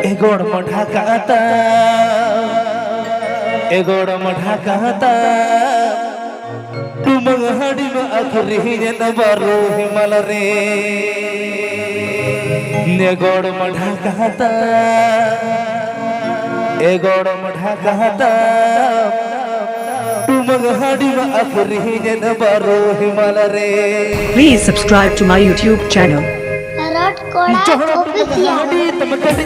एगोड़ मोढ़ा कहता एगोड़ मोढ़ा कहता तुम हड़ी में अखरी न बारो हिमल रे एगोड़ मोढ़ा कहता एगोड़ मोढ़ा कहता तुम हड़ी में अखरी न बारो हिमल रे। Please subscribe to my YouTube channel. चोहड़ तुम तुम कट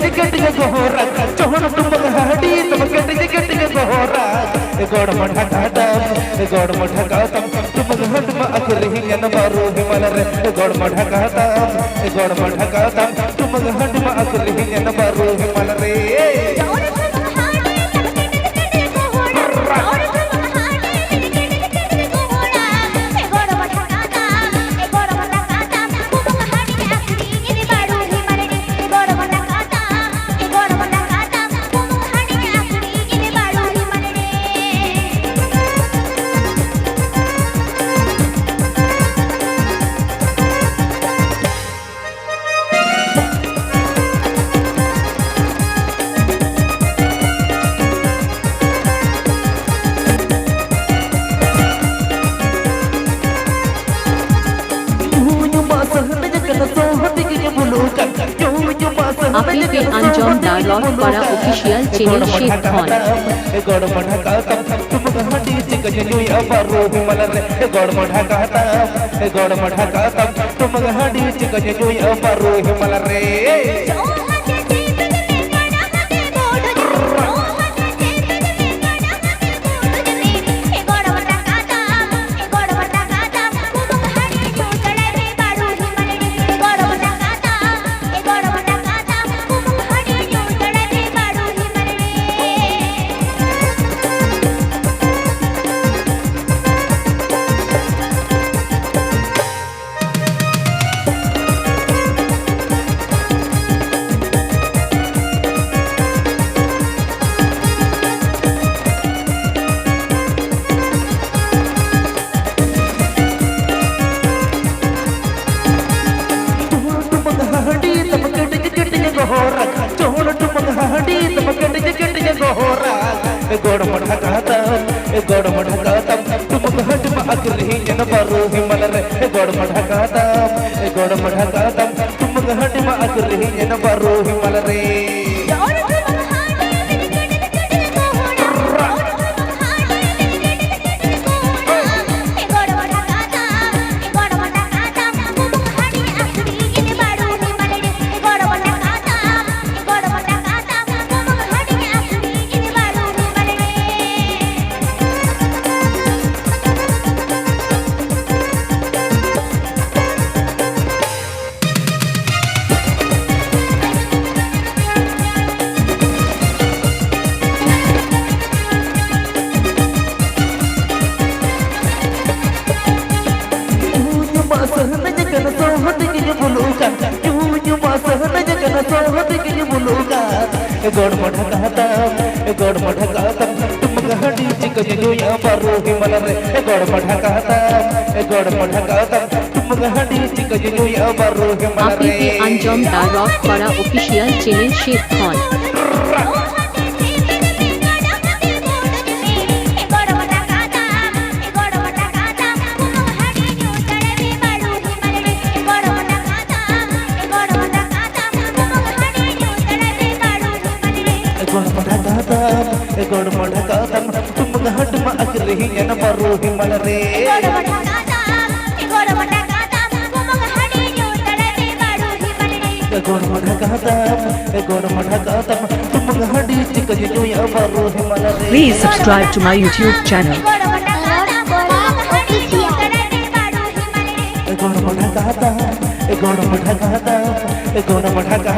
गोरा चोहड़ तुम तुम कट गोरा गोड़ मोढ़ा कहता गोड़ मोढ़ा कहता तुम हट में अखरी न बारो हिमल रे गोड़ मोढ़ा कहता गोड़ मोढ़ा कहता तुम हट में अखरी न बारो हिमल रे। আপনি पे अंजाम डायलॉग पड़ा ऑफिशियल चैनल शेख खान। गोड़ मोढ़ा कहता तुम हटी चिकन अबारो हिमल रे गोड़ मोढ़ा कहता गोड़ मोढ़ा कहता तुम हटी चिकन अबारो हिमल रे। गोड़ मोढ़ा कहता गोड़ मोढ़ा कहता तुम हट में अखरी न बारो हिमल रे गोड़ मोढ़ा कहता गोड़ मोढ़ा कहता तुम हट में अखरी न बारो हिमल रे। गोड़ मोढ़ा कहता गोड़ मोढ़ा कहता तुम हटी चिकन अबारो हिमल रे गोड़ मोढ़ा कहता गोड़ मोढ़ा कहता तुम हटी चिकन अबारो हिमल আপনি रे। पे अंजाम डायलॉग पड़ा ऑफिशियल चैनल शेख खान। गोड़ मोढ़ा कहता गोड़ मोढ़ा कहता तुम हट में अखरी न बारो हिमल रे। गोड़ मोढ़ा कहता गोड़ मोढ़ा कहता तुम हटी चिकन अबारो हिमल रे। Please subscribe to my YouTube channel. गोड़ मोढ़ा कहता गोड़ मोढ़ा कहता गोड़ मोढ़ा कहता